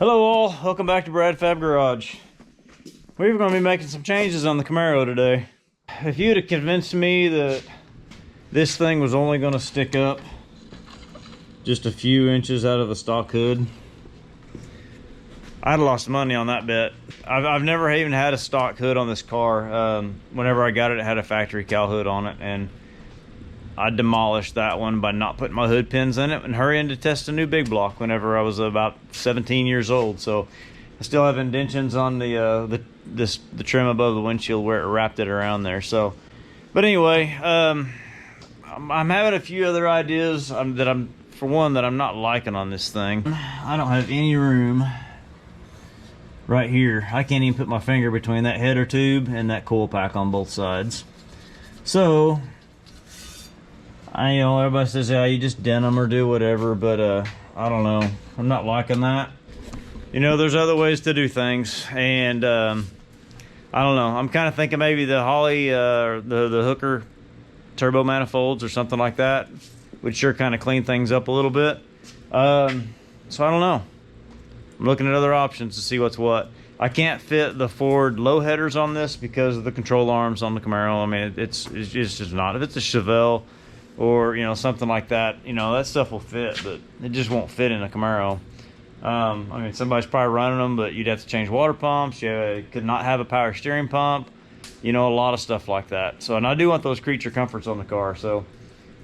Hello all, welcome back to Brad Fab Garage. We're going to be making some changes on the Camaro today. If you'd have convinced me that this thing was only going to stick up just a few inches out of the stock hood, I'd have lost money on that bet. I've never even had a stock hood on this car. Whenever I got it, it had a factory cal hood on it, and I demolished that one by not putting my hood pins in it and hurrying to test a new big block whenever I was about 17 years old. So I still have indentions on the trim above the windshield where it wrapped it around there. So, but anyway, I'm having a few other ideas that I'm not liking on this thing. I don't have any room right here. I can't even put my finger between that header tube and that coil pack on both sides. So everybody says, yeah, you just dent them or do whatever, but I don't know. I'm not liking that. You know, there's other ways to do things, and I don't know. I'm kind of thinking maybe the Holley, the Hooker turbo manifolds or something like that would sure kind of clean things up a little bit. So I don't know. I'm looking at other options to see what's what. I can't fit the Ford low headers on this because of the control arms on the Camaro. I mean, it's just not. If it's a Chevelle or, you know, something like that, you know, that stuff will fit, but it just won't fit in a Camaro. I mean, somebody's probably running them, but you'd have to change water pumps. You could not have a power steering pump, you know, a lot of stuff like that. So, and I do want those creature comforts on the car. So,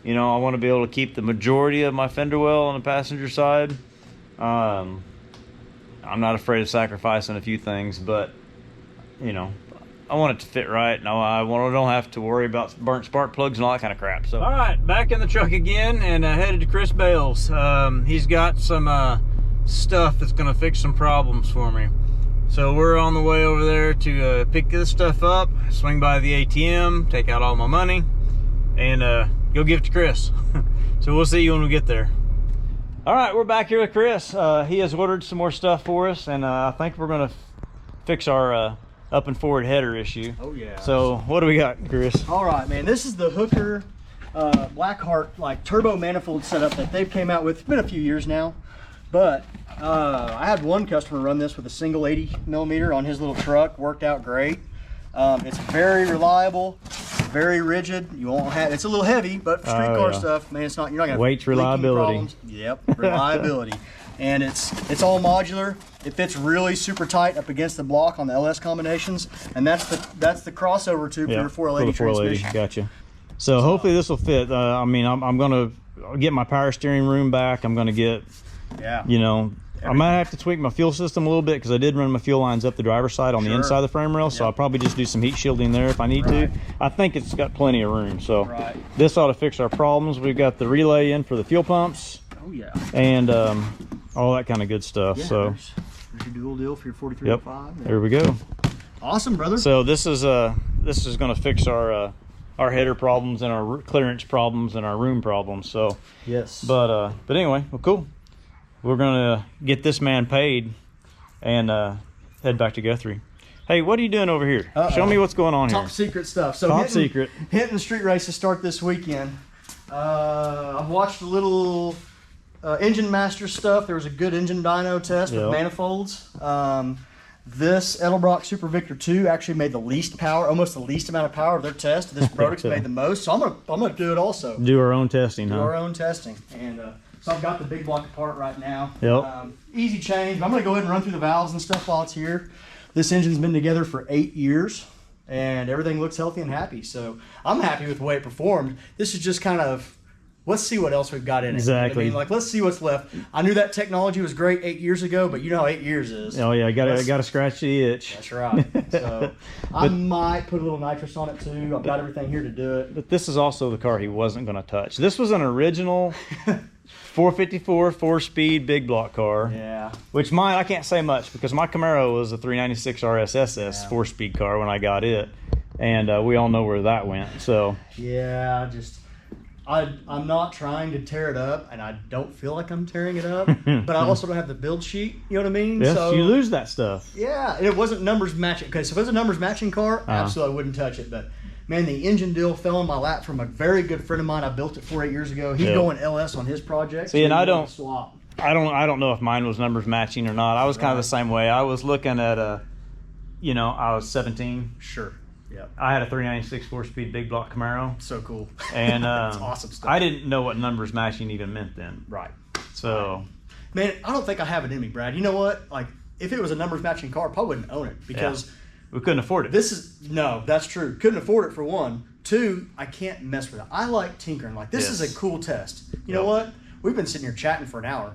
you know, I want to be able to keep the majority of my fender well on the passenger side. I'm not afraid of sacrificing a few things, but, you know, I want it to fit right. No, I don't have to worry about burnt spark plugs and all that kind of crap. So, all right, back in the truck again and headed to Chris Bales. He's got some stuff that's going to fix some problems for me. So we're on the way over there to pick this stuff up, swing by the ATM, take out all my money, and go give it to Chris. So we'll see you when we get there. All right, we're back here with Chris. He has ordered some more stuff for us, and I think we're going to fix our up and forward header issue. Oh yeah. So what do we got, Chris? All right, man. This is the Hooker Blackheart like turbo manifold setup that they've came out with. It's been a few years now, but I had one customer run this with a single 80mm on his little truck. Worked out great. It's very reliable, very rigid. You won't have. It's a little heavy, but for street car stuff, man, it's not. You're not gonna. Weight reliability. Yep, reliability. And it's all modular. It fits really super tight up against the block on the LS combinations, and that's the crossover tube for your 4L80 transmission. Gotcha. So hopefully this will fit. I mean, I'm gonna get my power steering room back. I'm gonna get, you know, I might have to tweak my fuel system a little bit because I did run my fuel lines up the driver's side on the inside of the frame rail. So I'll probably just do some heat shielding there if I need to. I think it's got plenty of room. So this ought to fix our problems. We've got the relay in for the fuel pumps. Oh yeah. And all that kind of good stuff. So there's your dual deal for your 4305. There we go. Awesome, brother. So this is going to fix our header problems and our clearance problems and our room problems. So yes. But anyway, well, cool. We're gonna get this man paid and head back to Guthrie. Hey, what are you doing over here? Show me what's going on here. Top secret stuff. So top secret. Hinton street races start this weekend. I've watched a little Engine Master stuff. There was a good engine dyno test with manifolds. This Edelbrock Super Victor 2 actually made the least power, almost the least amount of power of their test. This product's made the most, so I'm gonna do it also. Do our own testing, Do our own testing, and so I've got the big block apart right now. Yep. Easy change. I'm gonna go ahead and run through the valves and stuff while it's here. This engine's been together for 8 years, and everything looks healthy and happy. So I'm happy with the way it performed. This is just kind of, let's see what else we've got in it. Exactly. You know what I mean? Like, let's see what's left. I knew that technology was great 8 years ago, but you know how 8 years is. Oh yeah, I got to scratch the itch. That's right. So I might put a little nitrous on it too. I've got everything here to do it. But this is also the car he wasn't going to touch. This was an original 454 4-speed big block car. Yeah. Which I can't say much because my Camaro was a 396 RS SS 4-speed car when I got it, and we all know where that went. So yeah, I'm not trying to tear it up, and I don't feel like I'm tearing it up, but I also don't have the build sheet, you know what I mean? Yes, so, you lose that stuff. Yeah, and it wasn't numbers matching. Okay, so if it was a numbers matching car, absolutely I wouldn't touch it, but man, the engine deal fell in my lap from a very good friend of mine. I built it 8 years ago. He's going LS on his project. See, and I don't I don't know if mine was numbers matching or not. I was kind of the same way. I was looking at I was 17. Sure. Yep. I had a 396 4-speed big block Camaro. So cool. And it's awesome stuff. I didn't know what numbers matching even meant then. Right. So, man, I don't think I have it in me, Brad. You know what? Like, if it was a numbers matching car, I probably wouldn't own it because we couldn't afford it. That's true. Couldn't afford it for one. Two, I can't mess with it. I like tinkering. Like, this is a cool test. You know what? We've been sitting here chatting for an hour.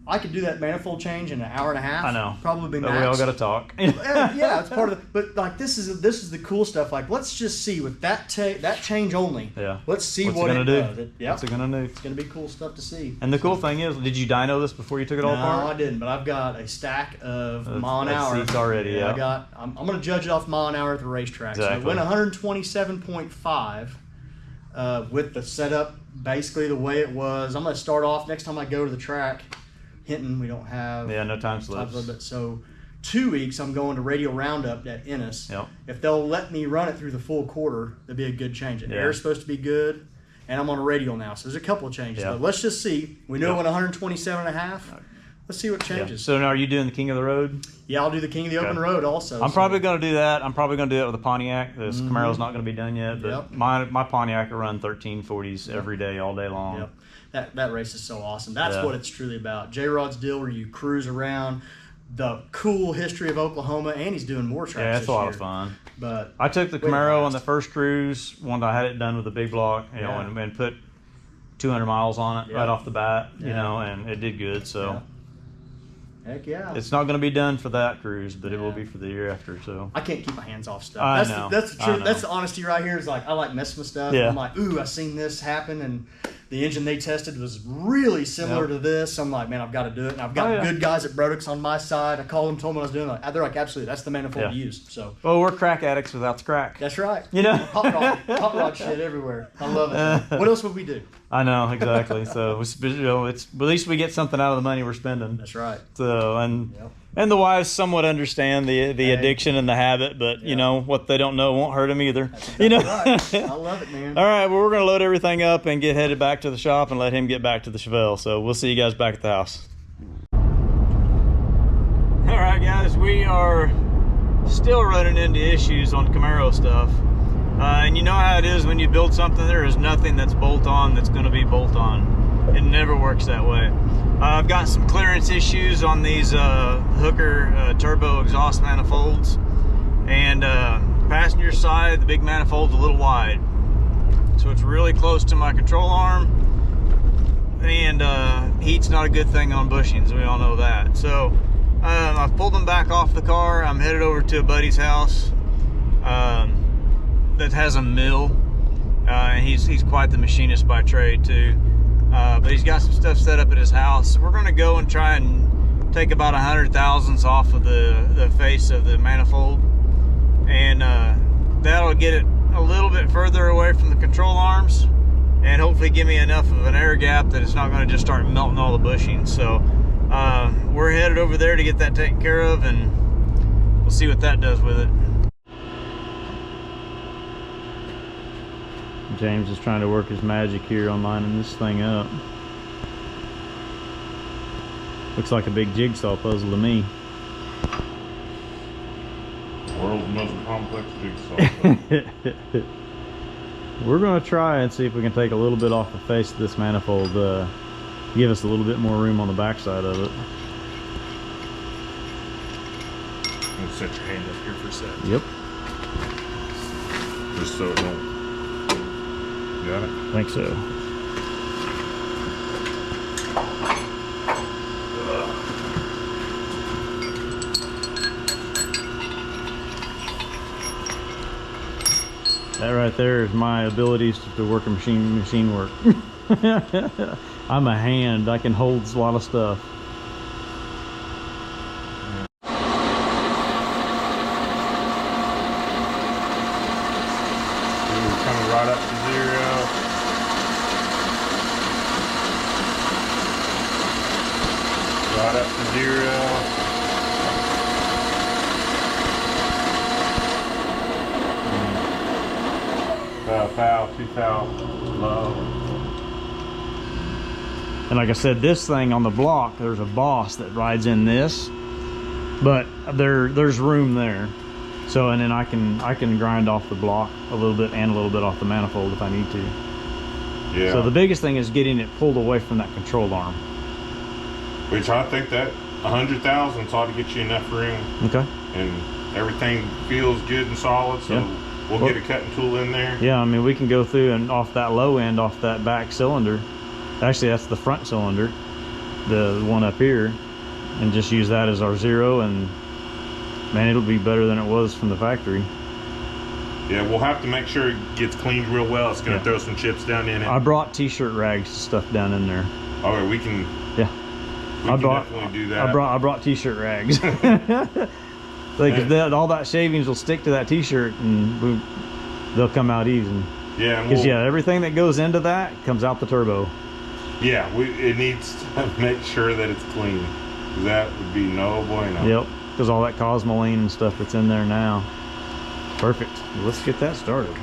I could do that manifold change in an hour and a half. I know. Probably but max. we all got to talk. Yeah, it's part of it. But like this is the cool stuff. Like let's just see with that change only. Yeah. Let's see What's what it gonna does. do. Yep. What's it gonna do? It's gonna be cool stuff to see. And the cool thing is, did you dyno this before you took it all apart? No, I didn't. But I've got a stack of mile an hour seats already. Yeah. I'm gonna judge it off mile an hour at the racetrack. Exactly. So it went 127.5 with the setup basically the way it was. I'm gonna start off next time I go to the track. Hinton, we don't have no time slips. So 2 weeks I'm going to Radial Roundup at Ennis. Yep. If they'll let me run it through the full quarter, that'd be a good change. The Yeah. air's supposed to be good, and I'm on a radial now, so there's a couple of changes. Yeah. But let's just see. We know it went 127 and a half. Let's see what Yeah. changes. So now are you doing the King of the Road? Yeah, I'll do the King of the Open Road also. I'm probably going to do that. I'm probably going to do that with a Pontiac. This Camaro's not going to be done yet, but Yep. my Pontiac will run 1340s every day, all day long. Yep. That race is so awesome. That's Yeah. what it's truly about. J-Rod's deal where you cruise around the cool history of Oklahoma, and he's doing more tracks. Yeah, it's this a lot year. of fun. But I took the way Camaro on fast. the first cruise when I had it done with a big block, Yeah. and put 200 miles on it Yeah. right off the bat, Yeah. and it did good. So heck yeah. it's not going to be done for that cruise, but it will Yeah. be for the year after. So I can't keep my hands off stuff. I That's know. that's the I truth. know. That's the honesty right here. Is like I like messing with stuff. Yeah. I'm like, ooh, I seen this happen, and the engine they tested was really similar Yep. to this. I'm like, man, I've got to do it. And I've got Oh, yeah. good guys at Brodix on my side. I called them, told them what I was doing. Like, they're like, absolutely, that's the manifold Yeah. to use. So well, we're crack addicts without the crack. that's right. You know? hot rod shit everywhere. I love it. What else would we do? I know exactly. So it's at least we get something out of the money we're spending. That's right. So and Yep. and the wives somewhat understand the addiction and the habit, but you know what they don't know won't hurt them either. You know. Right. I love it, man. All right, well, we're going to load everything up and get headed back to the shop and let him get back to the Chevelle. So we'll see you guys back at the house. All right, guys, we are still running into issues on Camaro stuff. And you know how it is when you build something, there is nothing that's bolt-on that's going to be bolt-on. It never works that way. I've got some clearance issues on these Hooker turbo exhaust manifolds. And passenger side, the big manifold's a little wide. So it's really close to my control arm. And heat's not a good thing on bushings, we all know that. So I've pulled them back off the car. I'm headed over to a buddy's house that has a mill. And he's quite the machinist by trade too. But he's got some stuff set up at his house. So we're gonna go and try and take about 100 thousandths off of the face of the manifold. And that'll get it a little bit further away from the control arms and hopefully give me enough of an air gap that it's not going to just start melting all the bushings. So we're headed over there to get that taken care of, and we'll see what that does with it. James is trying to work his magic here on lining this thing up. Looks like a big jigsaw puzzle to me. World's most complex jigsaw. We're going to try and see if we can take a little bit off the face of this manifold, give us a little bit more room on the back side of it. I'm gonna set your hand up here for a second. Yep, Just so it don't. Got it? I think so. That right there is my abilities to work a machine work. I'm a hand. I can hold a lot of stuff. We're coming right up to 0. Right up to 0. Foul, 2 foul, low. And like I said, this thing on the block, there's a Boss that rides in this, but there's room there. So, and then I can grind off the block a little bit and a little bit off the manifold if I need to. Yeah. So the biggest thing is getting it pulled away from that control arm. Which I think that 100,000 ought to get you enough room, Okay. and everything feels good and solid. So Yeah. we'll get a cutting tool in there. Yeah, I mean, we can go through and off that low end, off that back cylinder. Actually, that's the front cylinder, the one up here, and just use that as our zero, and man, it'll be better than it was from the factory. Yeah, we'll have to make sure it gets cleaned real well. It's gonna Yeah. throw some chips down in it. I brought t-shirt rags and stuff down in there. Okay, we can. Yeah. We can definitely do that. I brought t-shirt rags. Like all that shavings will stick to that t-shirt, and they'll come out even. Yeah, and Because we'll, yeah, everything that goes into that comes out the turbo. yeah, it needs to make sure that it's clean. That would be no bueno. Yep, because all that Cosmoline and stuff that's in there now. Perfect. Let's get that started.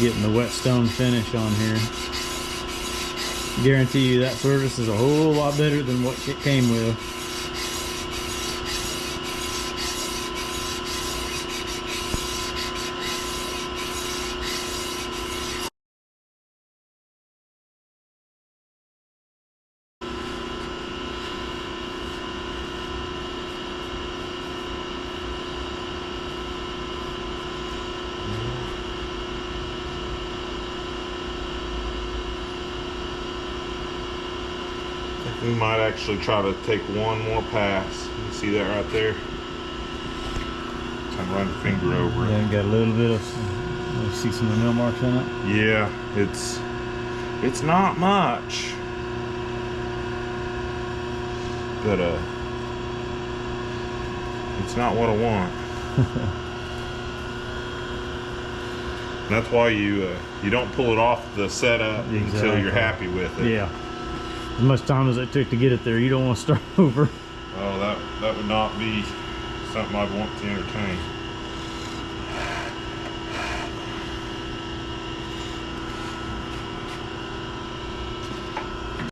Getting the whetstone finish on here. Guarantee you that service is a whole lot better than what it came with. We might actually try to take one more pass. You see that right there? Kind of run the finger over it. Yeah, got a little bit of, you see some of the mill marks on it? Yeah, it's not much, but it's not what I want. And that's why you don't pull it off the setup until you're happy with it. Yeah. As much time as it took to get it there, you don't want to start over. Oh, that would not be something I'd want to entertain.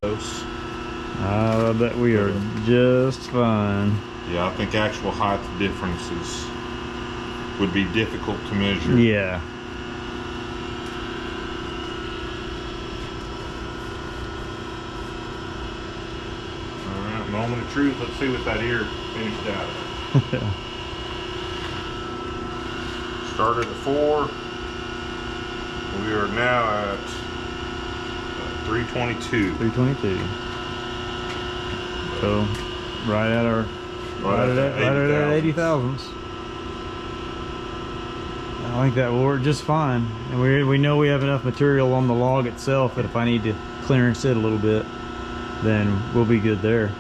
Close. I bet we are just fine. Yeah, I think actual height differences would be difficult to measure. Yeah. Alright, moment of truth. Let's see what that ear finished out at. Started at 4. We are now at 322. 322. So, right at our, right at that 80 thousandths. I think that will work just fine. And we know we have enough material on the log itself that if I need to clearance it a little bit, then we'll be good there.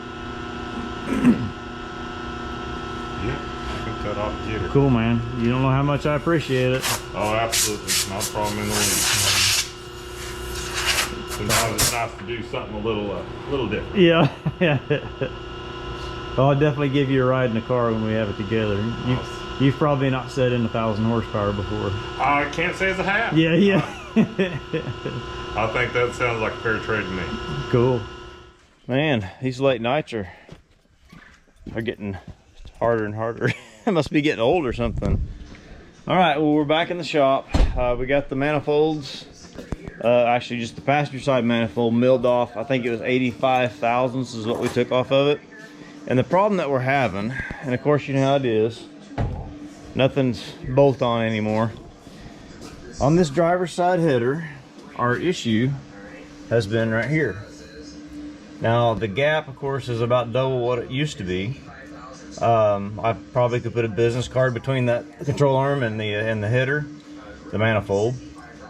Yeah, I think that ought to get it. Cool, man. You don't know how much I appreciate it. Oh, absolutely. Not a problem in the least. Sometimes it's nice to do something a little different. Yeah. Well, I'll definitely give you a ride in the car when we have it together. You've probably not set in 1,000 horsepower before. I can't say as a half. Yeah. I think that sounds like a fair trade to me. Cool. Man, these late nights are getting harder and harder. I must be getting old or something. All right, well, we're back in the shop. We got the manifolds, actually just the passenger side manifold milled off. I think it was 85 thousandths is what we took off of it. And the problem that we're having, and of course you know how it is, nothing's bolt on anymore. On this driver's side header, our issue has been right here. Now the gap, of course, is about double what it used to be. I probably could put a business card between that control arm and the header, the manifold.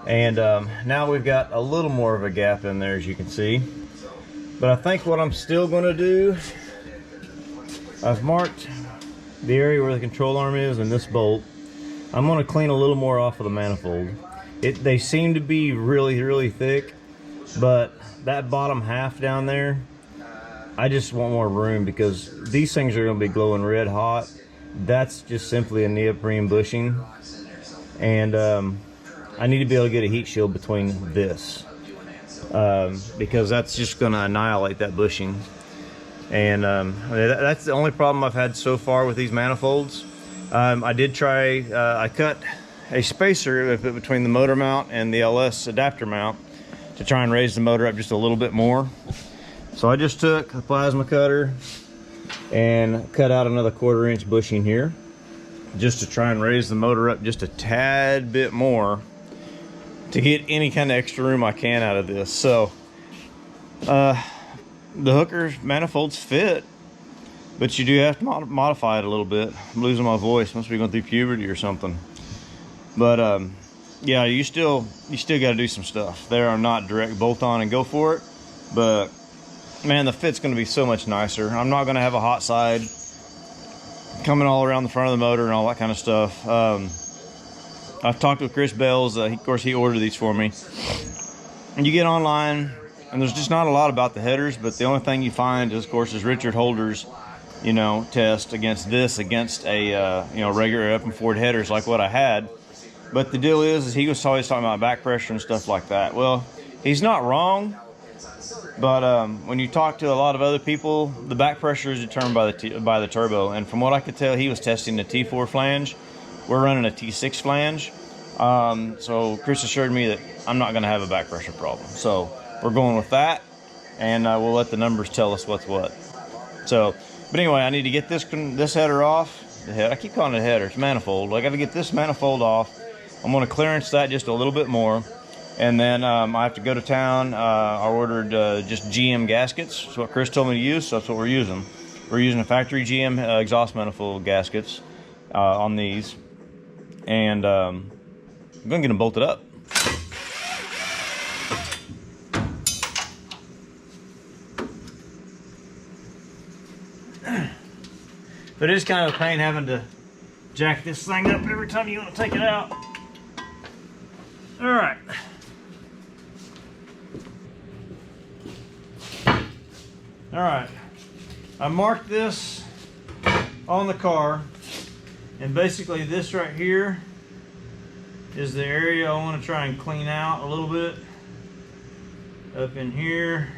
And now we've got a little more of a gap in there, as you can see. But I think what I'm still going to do, I've marked the area where the control arm is and this bolt. I'm going to clean a little more off of the manifold. They seem to be really, really thick, but that bottom half down there, I just want more room because these things are going to be glowing red hot. That's just simply a neoprene bushing, and I need to be able to get a heat shield between this because that's just going to annihilate that bushing. And that's the only problem I've had so far with these manifolds. I did try, I cut a spacer between the motor mount and the LS adapter mount to try and raise the motor up just a little bit more. So I just took a plasma cutter and cut out another 1/4 inch bushing here just to try and raise the motor up just a tad bit more to get any kind of extra room I can out of this. So the hooker manifolds fit, but you do have to modify it a little bit. I'm losing my voice, must be going through puberty or something. But yeah, you still got to do some stuff. They are not direct bolt on and go for it, but man, the fit's going to be so much nicer. I'm not going to have a hot side coming all around the front of the motor and all that kind of stuff. I've talked with Chris Bells. Of course, he ordered these for me. And you get online, and there's just not a lot about the headers, but the only thing you find, is, of course, is Richard Holder's, you know, test against a regular up and forward headers like what I had. But the deal is he was always talking about back pressure and stuff like that. Well, he's not wrong, but when you talk to a lot of other people, the back pressure is determined by the turbo. And from what I could tell, he was testing the T4 flange. We're running a T6 flange. So Chris assured me that I'm not going to have a back pressure problem. So we're going with that, and we'll let the numbers tell us what's what. So, but anyway, I need to get this header off. I keep calling it a header. It's manifold. I got to get this manifold off. I'm going to clearance that just a little bit more, and then I have to go to town. I ordered just GM gaskets. That's what Chris told me to use, so that's what we're using. We're using a factory GM exhaust manifold gaskets on these, and I'm going to get them bolted up. But it is kind of a pain having to jack this thing up every time you want to take it out. All right. All right. I marked this on the car, and basically this right here is the area I want to try and clean out a little bit. Up in here,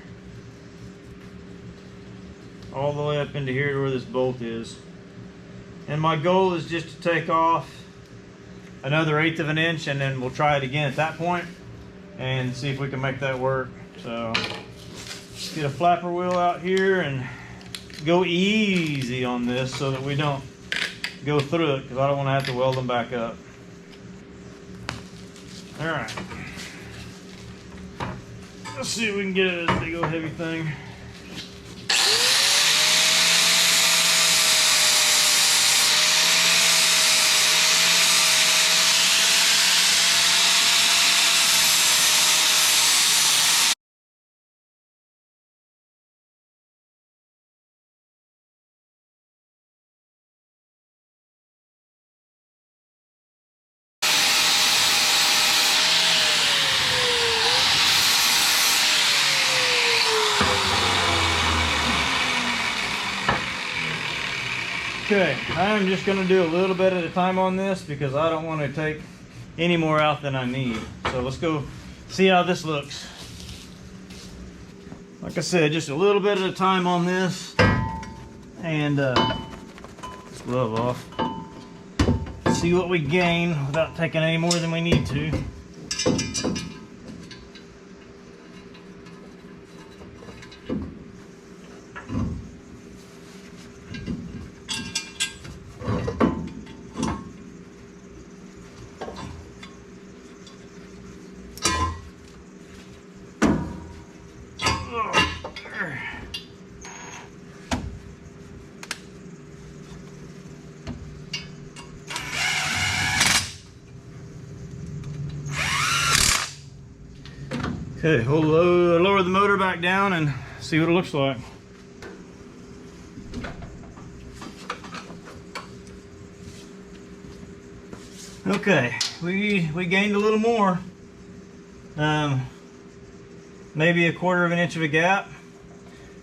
all the way up into here to where this bolt is. And my goal is just to take off another 1/8 of an inch, and then we'll try it again at that point and see if we can make that work. So let's get a flapper wheel out here and go easy on this so that we don't go through it, because I don't want to have to weld them back up. All right, let's see if we can get it this big old heavy thing. Okay, I'm just going to do a little bit at a time on this because I don't want to take any more out than I need. So let's go see how this looks. Like I said, just a little bit at a time on this. And this glove off. See what we gain without taking any more than we need to. Okay, we'll lower the motor back down and see what it looks like. Okay, we gained a little more. Maybe a 1/4 of an inch of a gap.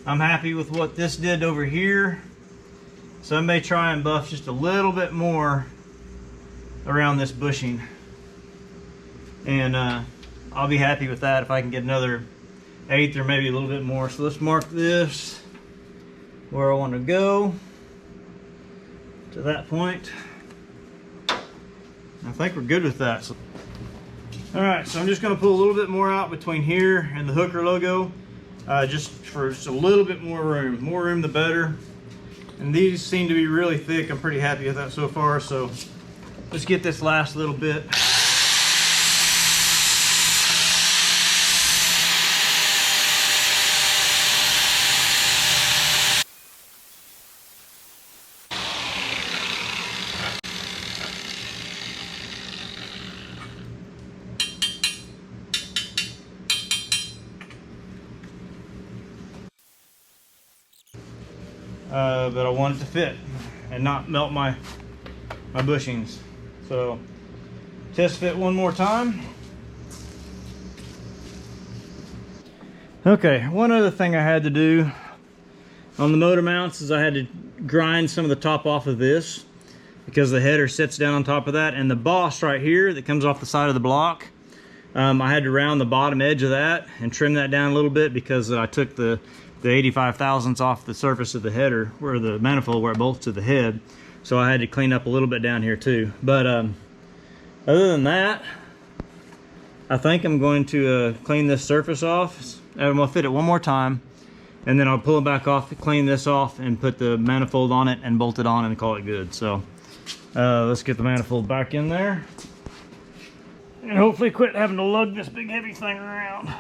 I'm happy with what this did over here. So I may try and buff just a little bit more around this bushing. And I'll be happy with that if I can get another 1/8 or maybe a little bit more. So let's mark this where I want to go to that point. I think we're good with that. So, all right, so I'm just going to pull a little bit more out between here and the Hooker logo, just for just a little bit more room. More room, the better. And these seem to be really thick. I'm pretty happy with that so far. So let's get this last little bit. But I want it to fit and not melt my bushings. So test fit one more time. Okay, one other thing I had to do on the motor mounts is I had to grind some of the top off of this because the header sits down on top of that, and the boss right here that comes off the side of the block, I had to round the bottom edge of that and trim that down a little bit because I took the 85 thousandths off the surface of the header, where the manifold where it bolts to the head. So I had to clean up a little bit down here too. But other than that, I think I'm going to clean this surface off. I'm gonna fit it one more time, and then I'll pull it back off, clean this off, and put the manifold on it and bolt it on and call it good. So let's get the manifold back in there and hopefully quit having to lug this big heavy thing around.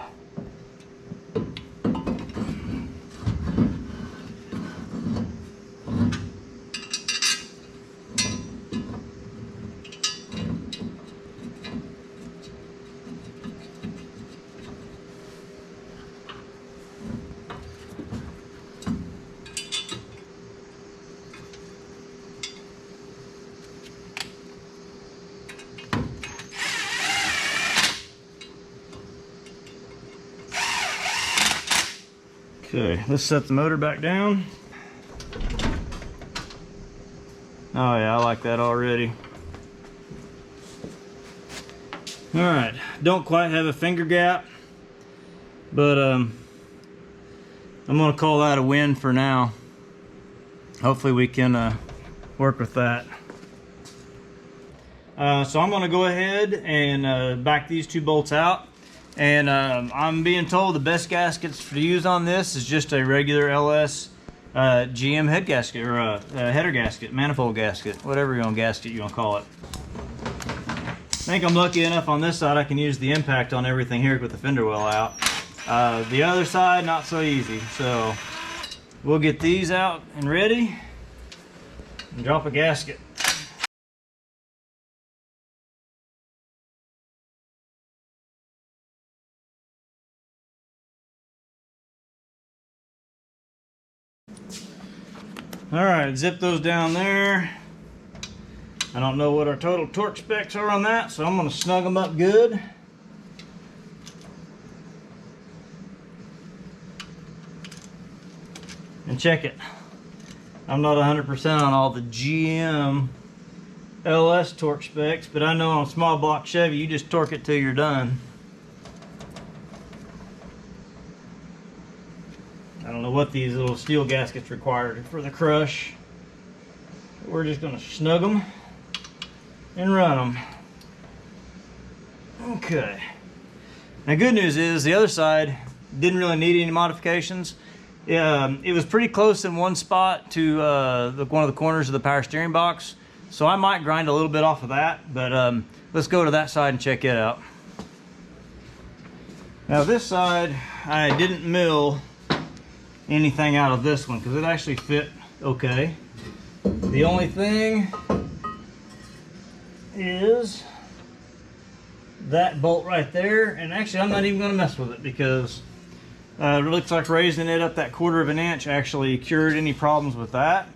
Okay, let's set the motor back down. Oh yeah, I like that already. All right, don't quite have a finger gap, but I'm gonna call that a win for now. Hopefully we can work with that. So I'm gonna go ahead and back these two bolts out. And I'm being told the best gaskets to use on this is just a regular LS GM head gasket, or a header gasket, manifold gasket, whatever gasket you want to call it. I think I'm lucky enough on this side I can use the impact on everything here with the fender well out. The other side, not so easy. So we'll get these out and ready and drop a gasket. All right, zip those down there. I don't know what our total torque specs are on that, so I'm gonna snug them up good. And check it. I'm not 100% on all the GM LS torque specs, but I know on a small block Chevy, you just torque it till you're done. I don't know what these little steel gaskets require for the crush. We're just going to snug them and run them. Okay. Now, good news is the other side didn't really need any modifications. It was pretty close in one spot to one of the corners of the power steering box, so I might grind a little bit off of that. But let's go to that side and check it out. Now, this side I didn't mill anything out of this one because it actually fit okay. The only thing is that bolt right there. And actually, I'm not even going to mess with it because it looks like raising it up that 1/4 of an inch actually cured any problems with that.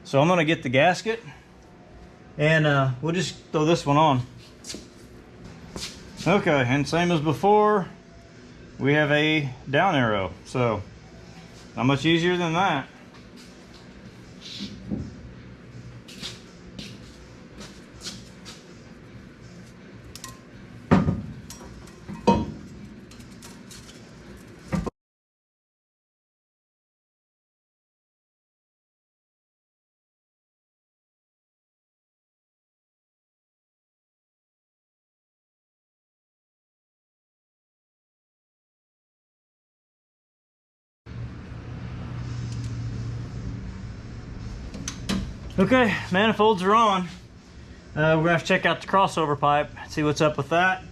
So I'm going to get the gasket and we'll just throw this one on. Okay, and same as before, we have a down arrow. So not much easier than that. Okay, manifolds are on. We're gonna have to check out the crossover pipe, see what's up with that,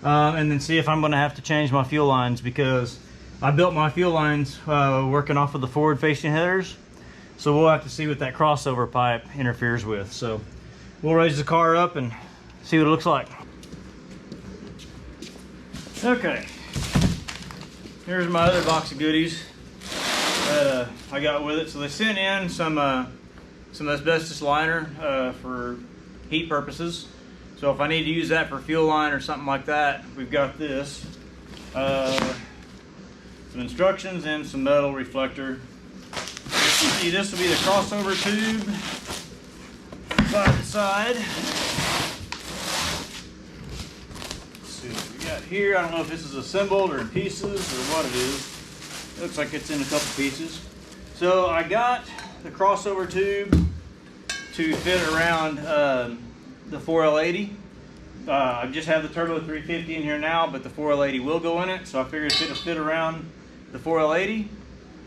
and then see if I'm gonna have to change my fuel lines, because I built my fuel lines working off of the forward facing headers. So we'll have to see what that crossover pipe interferes with. So we'll raise the car up and see what it looks like. Okay, here's my other box of goodies that I got with it. So they sent in some asbestos liner for heat purposes. So if I need to use that for fuel line or something like that, we've got this. Some instructions and some metal reflector. See, this will be the crossover tube side to side. Let's see what we got here. I don't know if this is assembled or in pieces or what it is. It looks like it's in a couple pieces. So I got the crossover tube to fit around the 4L80. I just have the Turbo 350 in here now, but the 4L80 will go in it. So I figured if it'll fit around the 4L80,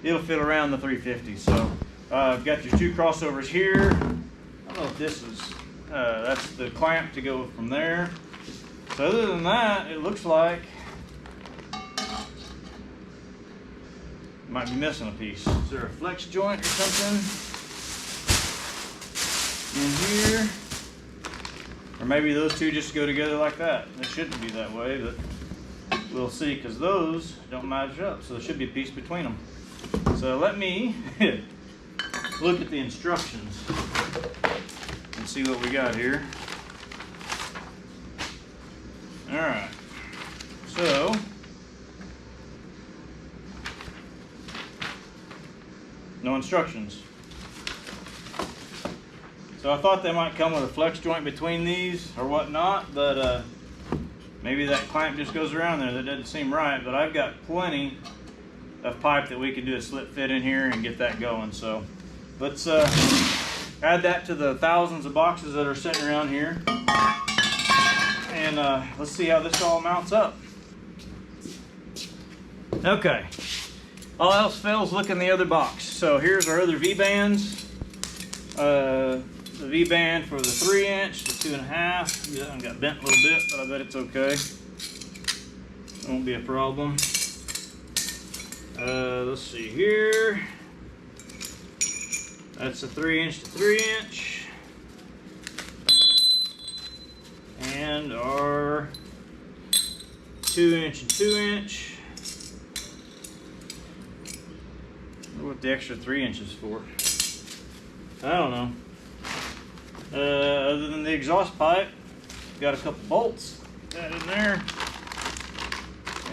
it'll fit around the 350. So I've got your 2 crossovers here. I don't know if this is, that's the clamp to go from there. So other than that, it looks like might be missing a piece. Is there a flex joint or something in here? Or maybe those two just go together like that. It shouldn't be that way, but we'll see, because those don't match up. So there should be a piece between them. So let me look at the instructions and see what we got here. All right, so no instructions. So I thought they might come with a flex joint between these or whatnot, but maybe that clamp just goes around there. That doesn't seem right, but I've got plenty of pipe that we can do a slip fit in here and get that going. So let's add that to the thousands of boxes that are sitting around here, and let's see how this all mounts up. Okay, all else fails, look in the other box. So here's our other V-bands. The V-band for the 3-inch, the 2.5. Yeah, I got bent a little bit, but I bet it's okay. It won't be a problem. Let's see here. That's a 3-inch to 3-inch. And our 2-inch and 2-inch. What the extra 3 inches for? I don't know. Other than the exhaust pipe, got a couple bolts, got in there,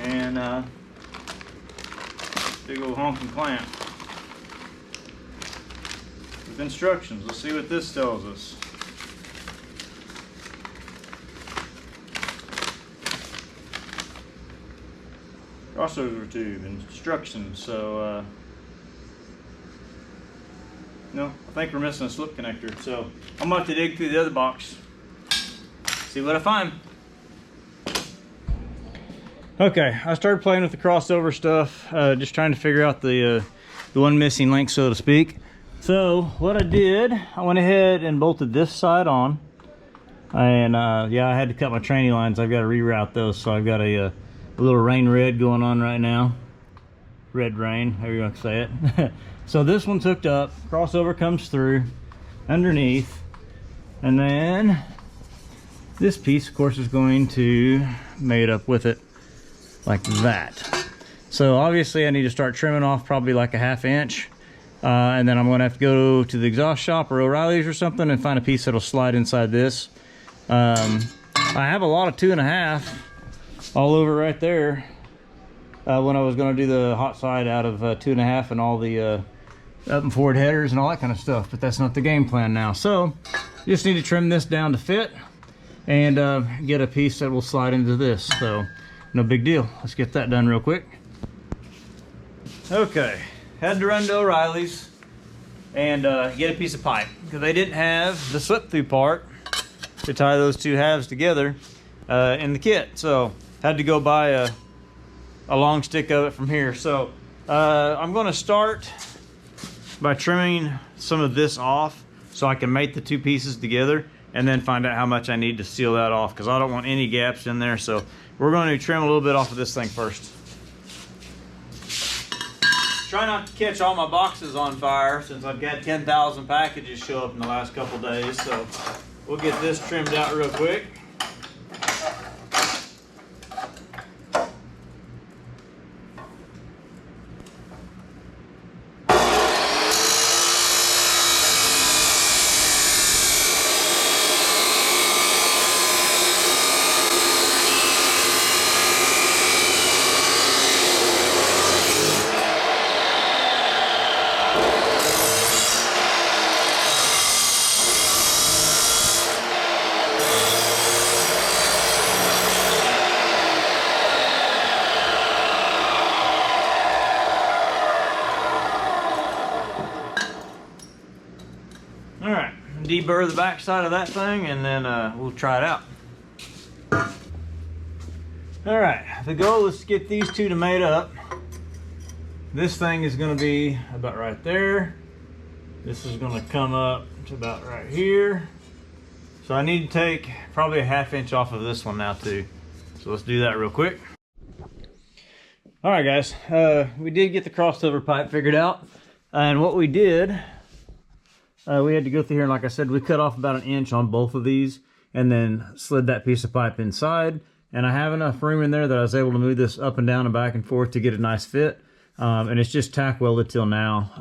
and big old honking clamp with instructions. Let's see what this tells us. Crossover tube instructions. So no, I think we're missing a slip connector. So I'm about to dig through the other box, see what I find. Okay, I started playing with the crossover stuff, just trying to figure out the one missing link, so to speak. So what I did, I went ahead and bolted this side on, and yeah, I had to cut my tranny lines. I've got to reroute those, so I've got a little rain red going on right now. Red rain, however you want to say it. So this one's hooked up, crossover comes through underneath, and then This piece, of course, is going to mate up with it like that. So obviously I need to start trimming off probably like a 1/2 inch. And then I'm gonna have to go to the exhaust shop or O'Reilly's or something and find a piece that'll slide inside this. I have a lot of 2.5 all over right there. When I was gonna do the hot side out of 2.5 and all the up and forward headers and all that kind of stuff, but that's not the game plan now. So just need to trim this down to fit and get a piece that will slide into this. So no big deal. Let's get that done real quick. Okay, had to run to O'Reilly's and get a piece of pipe because they didn't have the slip through part to tie those two halves together in the kit. So had to go buy a long stick of it from here. So I'm going to start by trimming some of this off so I can mate the two pieces together and then find out how much I need to seal that off because I don't want any gaps in there. So we're going to trim a little bit off of this thing first. Try not to catch all my boxes on fire since I've got 10,000 packages show up in the last couple days. So we'll get this trimmed out real quick. Alright, deburr the back side of that thing and then we'll try it out. Alright, the goal is to get these two to mate up. This thing is going to be about right there. This is going to come up to about right here. So I need to take probably a 1/2 inch off of this one now too. So let's do that real quick. Alright guys, we did get the crossover pipe figured out. And what we did, we had to go through here and like I said, we cut off about 1 inch on both of these and then slid that piece of pipe inside. And I have enough room in there that I was able to move this up and down and back and forth to get a nice fit. And it's just tack welded till now,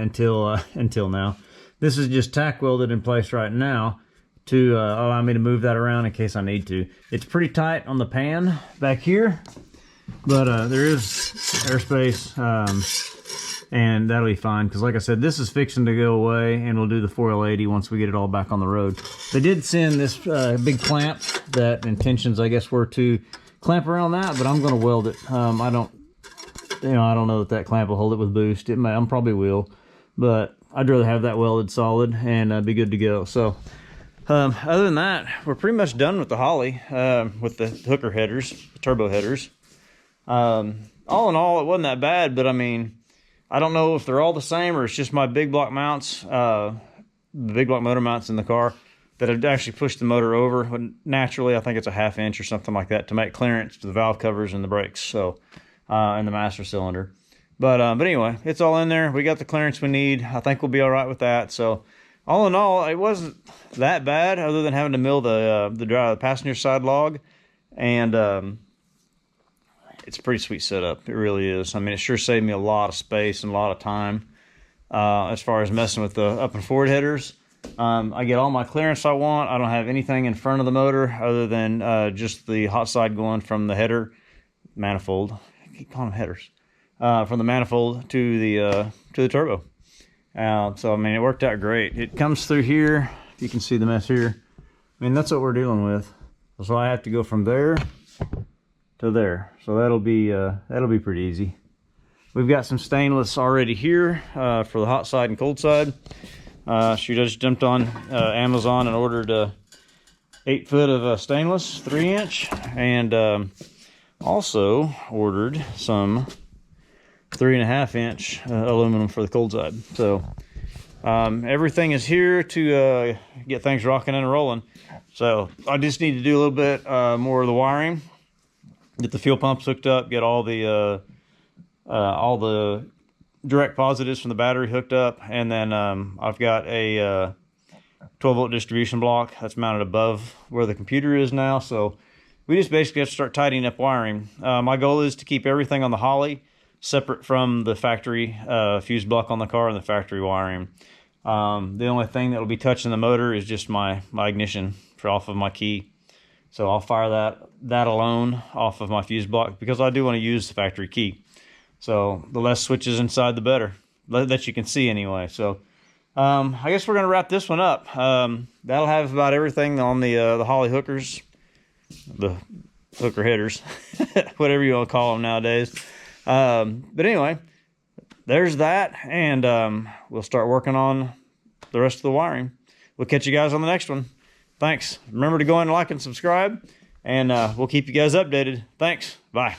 until now. This is just tack welded in place right now to allow me to move that around in case I need to. It's pretty tight on the pan back here, but there is airspace, and that'll be fine. Because like I said, this is fixing to go away, and we'll do the 4L80 once we get it all back on the road. They did send this big clamp that intentions, I guess, were to clamp around that, but I'm going to weld it. I don't know that clamp will hold it with boost. It may, I probably will, but I'd rather have that welded solid and be good to go. So other than that, we're pretty much done with the Holley, with the hooker headers, the turbo headers. All in all, it wasn't that bad, but I mean, I don't know if they're all the same or it's just my big block mounts, the big block motor mounts in the car that have actually pushed the motor over. But naturally, I think it's a 1/2 inch or something like that to make clearance to the valve covers and the brakes. So, and the master cylinder. But anyway, it's all in there. We got the clearance we need. I think we'll be all right with that. So all in all, it wasn't that bad other than having to mill the passenger side log. And it's a pretty sweet setup. It really is. I mean, it sure saved me a lot of space and a lot of time as far as messing with the up and forward headers. I get all my clearance I want. I don't have anything in front of the motor other than just the hot side going from the header manifold. I keep calling them headers. From the manifold to the turbo. So I mean, it worked out great. It comes through here. If you can see the mess here. I mean, that's what we're dealing with. So I have to go from there to there. So that'll be pretty easy. We've got some stainless already here for the hot side and cold side. She just jumped on Amazon and ordered 8 foot of stainless, 3 inch, and also ordered some 3.5 inch aluminum for the cold side. So everything is here to get things rocking and rolling. So I just need to do a little bit more of the wiring, get the fuel pumps hooked up, get all the direct positives from the battery hooked up, and then I've got a 12-volt distribution block that's mounted above where the computer is now. So we just basically have to start tidying up wiring. My goal is to keep everything on the Holley separate from the factory fuse block on the car and the factory wiring. The only thing that will be touching the motor is just my ignition for off of my key. So I'll fire that alone off of my fuse block because I do want to use the factory key. So the less switches inside, the better, that you can see anyway. So I guess we're going to wrap this one up. That'll have about everything on the Holley hookers, the hooker headers, whatever you want to call them nowadays. But anyway, there's that, and we'll start working on the rest of the wiring. We'll catch you guys on the next one. Thanks. Remember to go in and like and subscribe, and we'll keep you guys updated. Thanks. Bye.